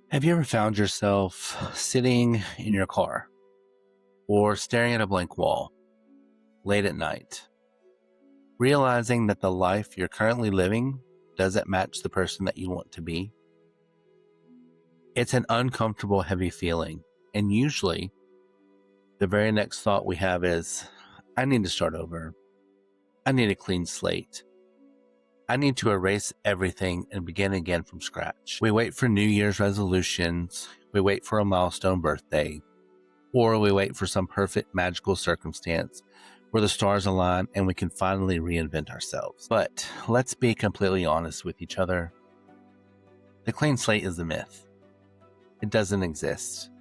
Have you ever found yourself sitting in your car or staring at a blank wall late at night, realizing that the life you're currently living doesn't match the person that you want to be? It's an uncomfortable, heavy feeling, and usually the very next thought we have is, I need to start over. I need a clean slate. I need to erase everything and begin again from scratch. We wait for New Year's resolutions, we wait for a milestone birthday, or we wait for some perfect magical circumstance where the stars align and we can finally reinvent ourselves. But let's be completely honest with each other. The clean slate is a myth. It doesn't exist.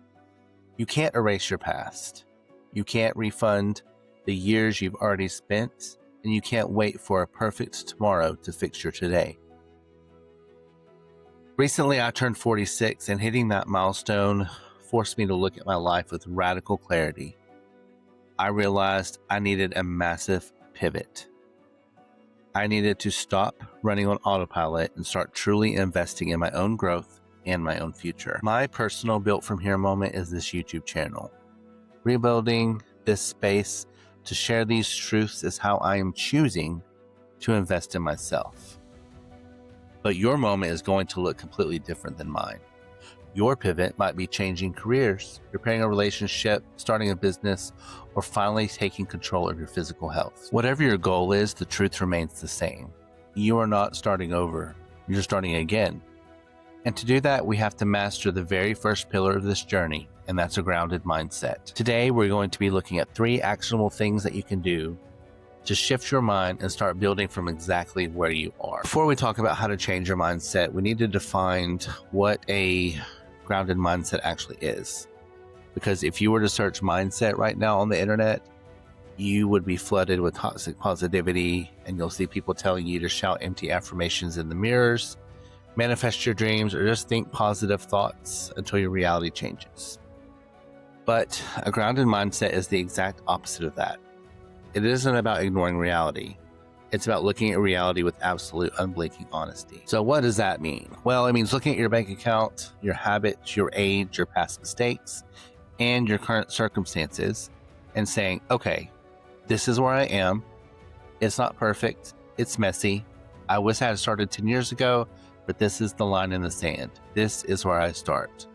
You can't erase your past. You can't refund the years you've already spent, and you can't wait for a perfect tomorrow to fix your today. Recently, I turned 46, and hitting that milestone forced me to look at my life with radical clarity. I realized I needed a massive pivot. I needed to stop running on autopilot and start truly investing in my own growth and my own future. My personal built from here moment is this YouTube channel. Rebuilding this space to share these truths is how I am choosing to invest in myself. But your moment is going to look completely different than mine. Your pivot might be changing careers, repairing a relationship, starting a business, or finally taking control of your physical health. Whatever your goal is, the truth remains the same. You are not starting over, you're starting again. And to do that, we have to master the very first pillar of this journey, and that's a grounded mindset. Today, we're going to be looking at 3 actionable things that you can do to shift your mind and start building from exactly where you are. Before we talk about how to change your mindset, we need to define what a grounded mindset actually is. Because if you were to search mindset right now on the internet, you would be flooded with toxic positivity, and you'll see people telling you to shout empty affirmations in the mirrors, manifest your dreams, or just think positive thoughts until your reality changes. But a grounded mindset is the exact opposite of that. It isn't about ignoring reality. It's about looking at reality with absolute unblinking honesty. So what does that mean? Well, it means looking at your bank account, your habits, your age, your past mistakes, and your current circumstances and saying, okay, this is where I am. It's not perfect. It's messy. I wish I had started 10 years ago, but this is the line in the sand. This is where I start.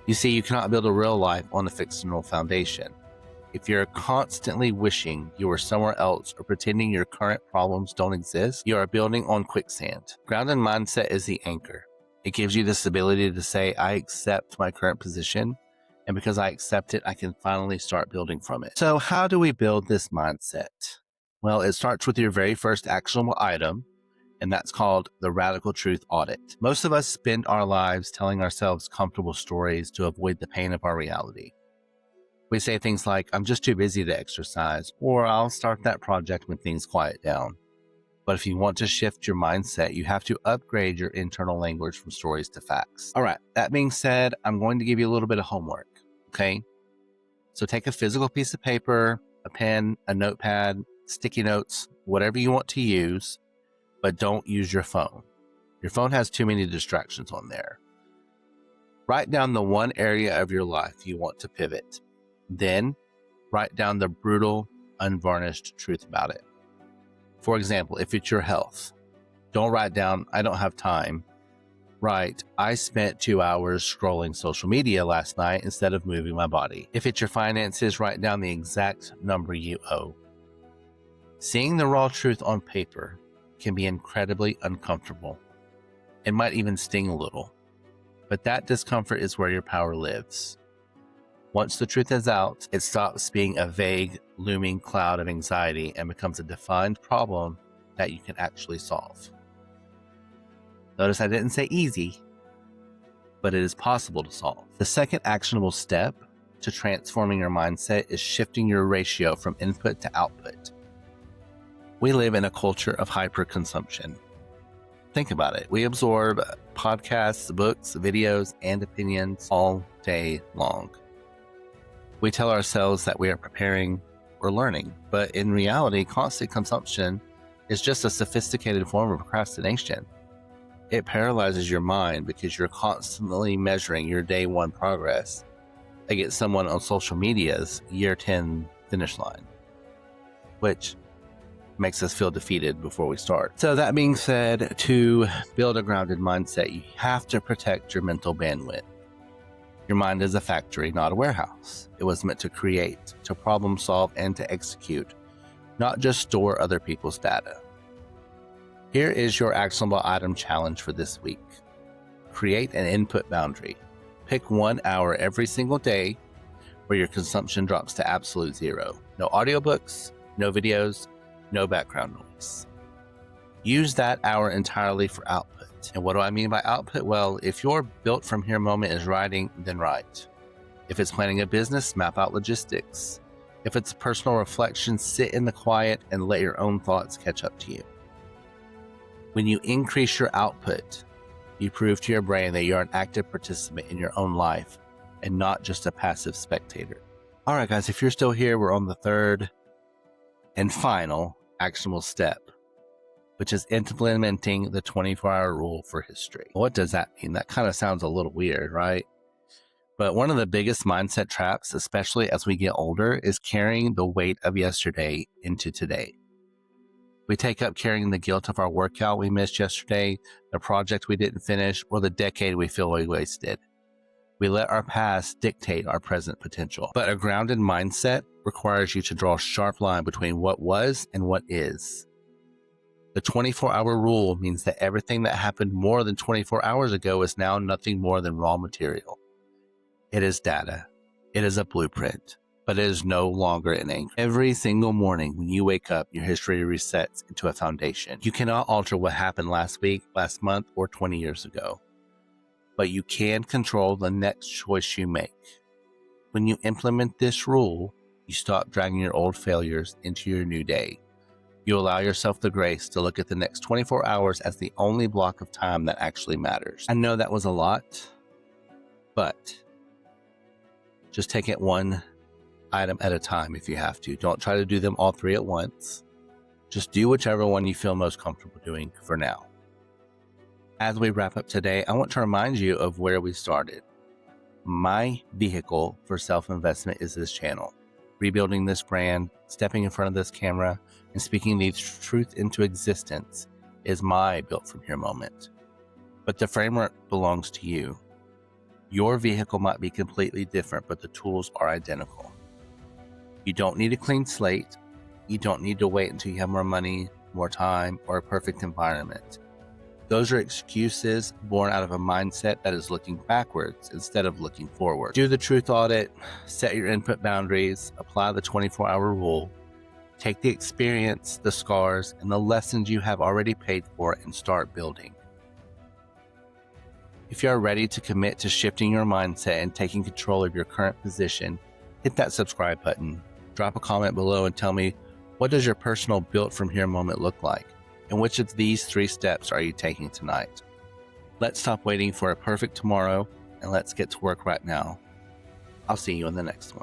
You see, you cannot build a real life on a fictional foundation. If you're constantly wishing you were somewhere else or pretending your current problems don't exist, you are building on quicksand. Grounded mindset is the anchor. It gives you this ability to say, I accept my current position, and because I accept it, I can finally start building from it. So how do we build this mindset? Well, it starts with your very first actionable item, and that's called the Radical Truth Audit. Most of us spend our lives telling ourselves comfortable stories to avoid the pain of our reality. We say things like, I'm just too busy to exercise, or I'll start that project when things quiet down. But if you want to shift your mindset, you have to upgrade your internal language from stories to facts. All right, that being said, I'm going to give you a little bit of homework, okay? So take a physical piece of paper, a pen, a notepad, sticky notes, whatever you want to use, but don't use your phone. Your phone has too many distractions on there. Write down the one area of your life you want to pivot. Then write down the brutal, unvarnished truth about it. For example, if it's your health, don't write down, I don't have time. Write, I spent 2 hours scrolling social media last night instead of moving my body. If it's your finances, write down the exact number you owe. Seeing the raw truth on paper can be incredibly uncomfortable. It might even sting a little. But that discomfort is where your power lives. Once the truth is out, it stops being a vague, looming cloud of anxiety and becomes a defined problem that you can actually solve. Notice I didn't say easy, but it is possible to solve. The second actionable step to transforming your mindset is shifting your ratio from input to output. We live in a culture of hyperconsumption. Think about it. We absorb podcasts, books, videos, and opinions all day long. We tell ourselves that we are preparing or learning, but in reality, constant consumption is just a sophisticated form of procrastination. It paralyzes your mind because you're constantly measuring your day one progress against someone on social media's year 10 finish line, which makes us feel defeated before we start. So that being said, to build a grounded mindset, you have to protect your mental bandwidth. Your mind is a factory, not a warehouse. It was meant to create, to problem solve, and to execute, not just store other people's data. Here is your actionable item challenge for this week. Create an input boundary. Pick 1 hour every single day where your consumption drops to absolute zero. No audiobooks, no videos, no background noise. Use that hour entirely for output. And what do I mean by output? Well, if your built from here moment is writing, then write. If it's planning a business, map out logistics. If it's personal reflection, sit in the quiet and let your own thoughts catch up to you. When you increase your output, you prove to your brain that you're an active participant in your own life and not just a passive spectator. All right, guys, if you're still here, we're on the third and final actionable step, which is implementing the 24-hour rule for history. What does that mean? That kind of sounds a little weird, right? But one of the biggest mindset traps, especially as we get older, is carrying the weight of yesterday into today. We take up carrying the guilt of our workout we missed yesterday, the project we didn't finish, or the decade we feel we wasted. We let our past dictate our present potential. But a grounded mindset requires you to draw a sharp line between what was and what is. The 24-hour rule means that everything that happened more than 24 hours ago is now nothing more than raw material. It is data. It is a blueprint. But it is no longer an anchor. Every single morning when you wake up, your history resets into a foundation. You cannot alter what happened last week, last month, or 20 years ago. But you can control the next choice you make. When you implement this rule, you stop dragging your old failures into your new day. You allow yourself the grace to look at the next 24 hours as the only block of time that actually matters. I know that was a lot, but just take it one item at a time if you have to. Don't try to do them all three at once. Just do whichever one you feel most comfortable doing for now. As we wrap up today, I want to remind you of where we started. My vehicle for self-investment is this channel. Rebuilding this brand, stepping in front of this camera, and speaking the truth into existence is my built from here moment. But the framework belongs to you. Your vehicle might be completely different, but the tools are identical. You don't need a clean slate. You don't need to wait until you have more money, more time, or a perfect environment. Those are excuses born out of a mindset that is looking backwards instead of looking forward. Do the truth audit, set your input boundaries, apply the 24-hour rule, take the experience, the scars, and the lessons you have already paid for and start building. If you are ready to commit to shifting your mindset and taking control of your current position, hit that subscribe button. Drop a comment below and tell me, what does your personal built from here moment look like? And which of these 3 steps are you taking tonight? Let's stop waiting for a perfect tomorrow and let's get to work right now. I'll see you in the next one.